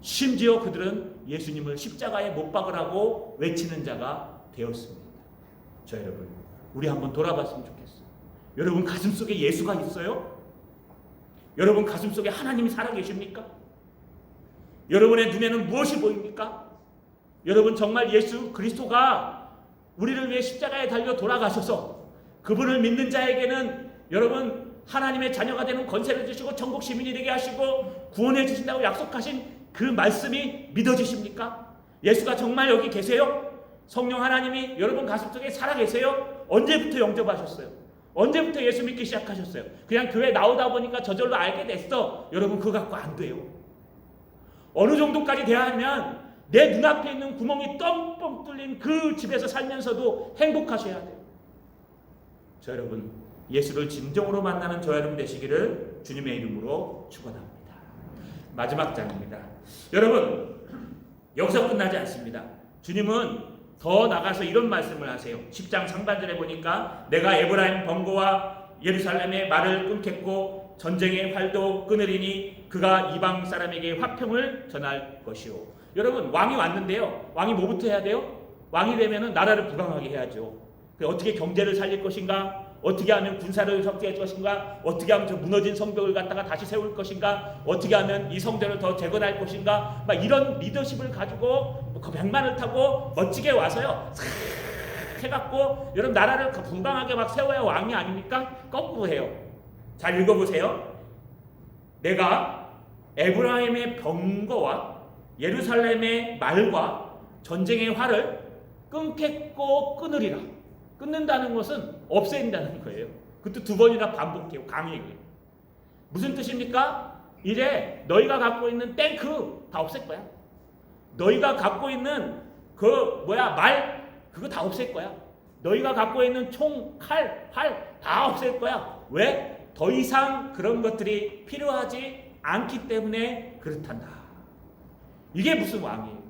Speaker 1: 심지어 그들은 예수님을 십자가에 못 박으라고 외치는 자가 되었습니다. 저 여러분, 우리 한번 돌아봤으면 좋겠어요. 여러분 가슴속에 예수가 있어요? 여러분 가슴속에 하나님이 살아계십니까? 여러분의 눈에는 무엇이 보입니까? 여러분 정말 예수 그리스도가 우리를 위해 십자가에 달려 돌아가셔서 그분을 믿는 자에게는 여러분 하나님의 자녀가 되는 권세를 주시고 천국 시민이 되게 하시고 구원해 주신다고 약속하신 그 말씀이 믿어지십니까? 예수가 정말 여기 계세요? 성령 하나님이 여러분 가슴속에 살아계세요? 언제부터 영접하셨어요? 언제부터 예수 믿기 시작하셨어요? 그냥 교회 나오다 보니까 저절로 알게 됐어. 여러분 그거 갖고 안 돼요. 어느 정도까지 돼야 하면 내 눈앞에 있는 구멍이 뻥뻥 뚫린 그 집에서 살면서도 행복하셔야 돼요. 저 여러분 예수를 진정으로 만나는 저 여러분 되시기를 주님의 이름으로 축원합니다. 마지막 장입니다. 여러분 여기서 끝나지 않습니다. 주님은 더 나가서 이런 말씀을 하세요. 10장 상반절에 보니까 내가 에브라임 번거와 예루살렘의 말을 끊겠고 전쟁의 활도 끊으리니 그가 이방 사람에게 화평을 전할 것이요. 여러분 왕이 왔는데요. 왕이 뭐부터 해야 돼요? 왕이 되면은 나라를 부강하게 해야죠. 어떻게 경제를 살릴 것인가? 어떻게 하면 군사를 석대할 것인가? 어떻게 하면 저 무너진 성벽을 갖다가 다시 세울 것인가? 어떻게 하면 이 성전을 더 재건할 것인가? 막 이런 리더십을 가지고 그 백만을 타고 멋지게 와서요. 싹 해갖고 여러분 나라를 분방하게 막 세워야 왕이 아닙니까? 거꾸로 해요. 잘 읽어보세요. 내가 에브라임의 병거와 예루살렘의 말과 전쟁의 활을 끊겠고 끊으리라. 끊는다는 것은 없앤다는 거예요. 그것도 두 번이나 반복해요. 강하게. 무슨 뜻입니까? 이제 너희가 갖고 있는 탱크 다 없앨 거야. 너희가 갖고 있는 말 그거 다 없앨 거야. 너희가 갖고 있는 총, 칼, 활 다 없앨 거야. 왜? 더 이상 그런 것들이 필요하지 않기 때문에 그렇단다. 이게 무슨 왕이에요?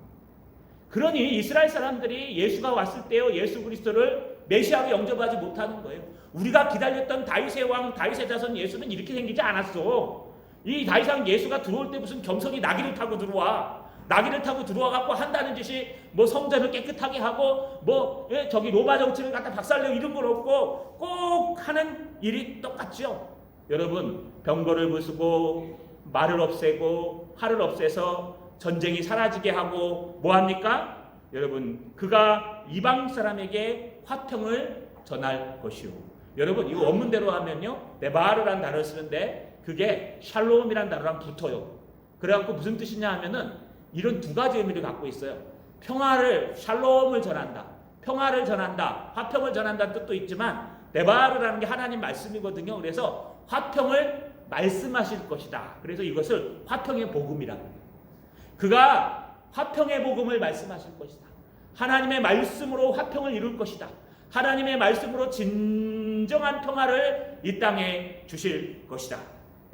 Speaker 1: 그러니 이스라엘 사람들이 예수가 왔을 때요 예수 그리스도를 메시아로 영접하지 못하는 거예요. 우리가 기다렸던 다윗의 왕, 다윗의 자손 예수는 이렇게 생기지 않았어. 이 다윗왕 예수가 들어올 때 무슨 겸손히 나귀를 타고 들어와. 나귀를 타고 들어와 갖고 한다는 짓이 뭐 성전을 깨끗하게 하고 저기 로마 정치를 갖다 박살내고 이런 건 없고 꼭 하는 일이 똑같죠. 여러분 병거를 부수고 말을 없애고 활을 없애서 전쟁이 사라지게 하고 뭐합니까? 여러분 그가 이방 사람에게 화평을 전할 것이요. 여러분 이 원문대로 하면요 네바르라는 단어를 쓰는데 그게 샬롬이라는 단어랑 붙어요. 그래갖고 무슨 뜻이냐 하면은 이런 두 가지 의미를 갖고 있어요. 평화를 샬롬을 전한다. 평화를 전한다. 화평을 전한다는 뜻도 있지만 네바르라는 게 하나님 말씀이거든요. 그래서 화평을 말씀하실 것이다. 그래서 이것을 화평의 복음이라고 해요. 그가 화평의 복음을 말씀하실 것이다. 하나님의 말씀으로 화평을 이룰 것이다. 하나님의 말씀으로 진정한 평화를 이 땅에 주실 것이다.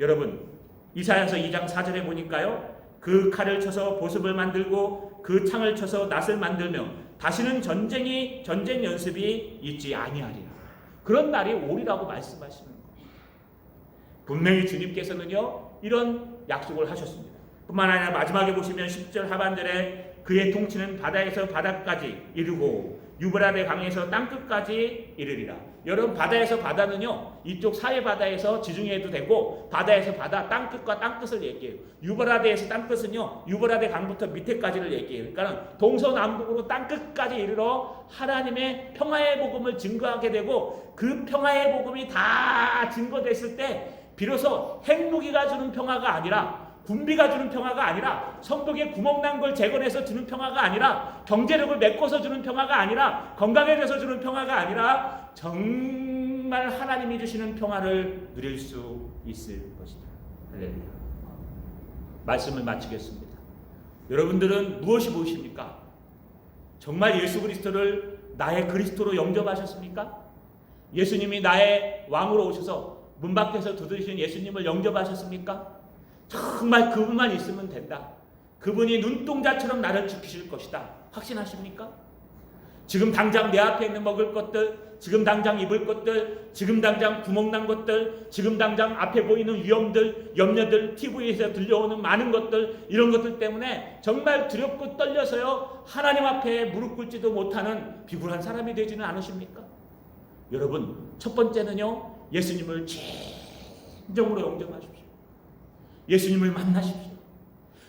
Speaker 1: 여러분 이사야서 2장 4절에 보니까요. 그 칼을 쳐서 보습을 만들고 그 창을 쳐서 낫을 만들며 다시는 전쟁 연습이 있지 아니하리라. 그런 날이 오리라고 말씀하시는 거예요. 분명히 주님께서는요 이런 약속을 하셨습니다. 뿐만 아니라 마지막에 보시면 10절 하반절에 그의 통치는 바다에서 바다까지 이르고 유브라데 강에서 땅끝까지 이르리라. 여러분 바다에서 바다는요 이쪽 사해 바다에서 지중해도 되고 바다에서 바다 땅끝과 땅끝을 얘기해요. 유브라데에서 땅끝은요 유브라데 강부터 밑에까지를 얘기해요. 그러니까 동서남북으로 땅끝까지 이르러 하나님의 평화의 복음을 증거하게 되고 그 평화의 복음이 다 증거됐을 때 비로소 핵무기가 주는 평화가 아니라 군비가 주는 평화가 아니라 성벽에 구멍 난 걸 재건해서 주는 평화가 아니라 경제력을 메꿔서 주는 평화가 아니라 건강해져서 주는 평화가 아니라 정말 하나님이 주시는 평화를 누릴 수 있을 것이다. 할렐루야. 말씀을 마치겠습니다. 여러분들은 무엇이 보이십니까? 정말 예수 그리스도를 나의 그리스도로 영접하셨습니까? 예수님이 나의 왕으로 오셔서 문 밖에서 두드리신 예수님을 영접하셨습니까? 정말 그분만 있으면 된다. 그분이 눈동자처럼 나를 지키실 것이다. 확신하십니까? 지금 당장 내 앞에 있는 먹을 것들, 지금 당장 입을 것들, 지금 당장 구멍난 것들, 지금 당장 앞에 보이는 위험들, 염려들, TV에서 들려오는 많은 것들, 이런 것들 때문에 정말 두렵고 떨려서요 하나님 앞에 무릎 꿇지도 못하는 비굴한 사람이 되지는 않으십니까? 여러분 첫 번째는요 예수님을 진정으로 영접하십시오. 예수님을 만나십시오.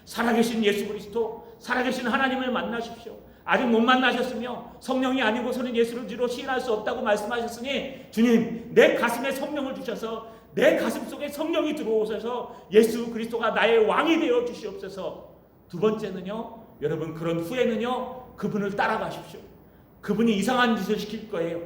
Speaker 1: 살아계신 예수 그리스도, 살아계신 하나님을 만나십시오. 아직 못 만나셨으며 성령이 아니고서는 예수를 주로 시인할 수 없다고 말씀하셨으니 주님 내 가슴에 성령을 주셔서 내 가슴 속에 성령이 들어오셔서 예수 그리스도가 나의 왕이 되어 주시옵소서. 두 번째는요 여러분 그런 후에는요 그분을 따라가십시오. 그분이 이상한 짓을 시킬 거예요.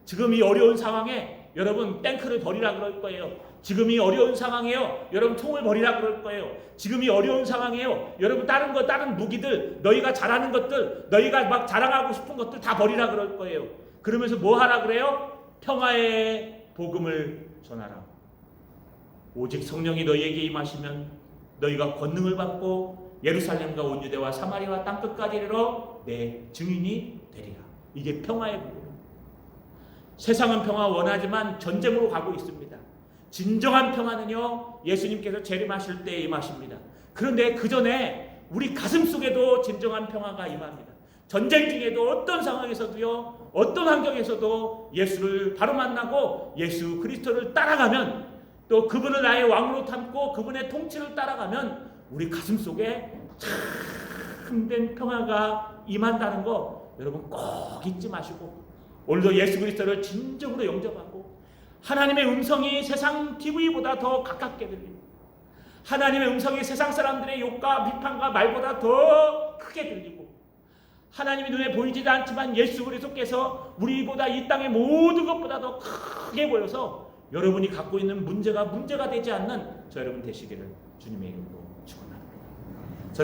Speaker 1: 지금 이 어려운 상황에 여러분 탱크를 버리라 그럴 거예요. 지금이 어려운 상황이에요. 여러분 총을 버리라 그럴 거예요. 지금이 어려운 상황이에요. 여러분 다른 무기들, 너희가 잘하는 것들, 너희가 막 자랑하고 싶은 것들 다 버리라 그럴 거예요. 그러면서 뭐 하라 그래요? 평화의 복음을 전하라. 오직 성령이 너희에게 임하시면 너희가 권능을 받고 예루살렘과 온 유대와 사마리아와 땅끝까지 이르러 내 증인이 되리라. 이게 평화의 복음. 세상은 평화 원하지만 전쟁으로 가고 있습니다. 진정한 평화는요, 예수님께서 재림하실 때 임하십니다. 그런데 그 전에 우리 가슴 속에도 진정한 평화가 임합니다. 전쟁 중에도 어떤 상황에서도요, 어떤 환경에서도 예수를 바로 만나고 예수 그리스도를 따라가면, 또 그분을 나의 왕으로 삼고 그분의 통치를 따라가면 우리 가슴 속에 참된 평화가 임한다는 거 여러분 꼭 잊지 마시고, 오늘도 예수 그리스도를 진정으로 영접하고 하나님의 음성이 세상 TV보다 더 가깝게 들리고, 하나님의 음성이 세상 사람들의 욕과 비판과 말보다 더 크게 들리고, 하나님이 눈에 보이지도 않지만 예수 그리스도께서 우리보다 이 땅의 모든 것보다 더 크게 보여서 여러분이 갖고 있는 문제가 되지 않는 저 여러분 되시기를 주님의 이름으로 축원합니다.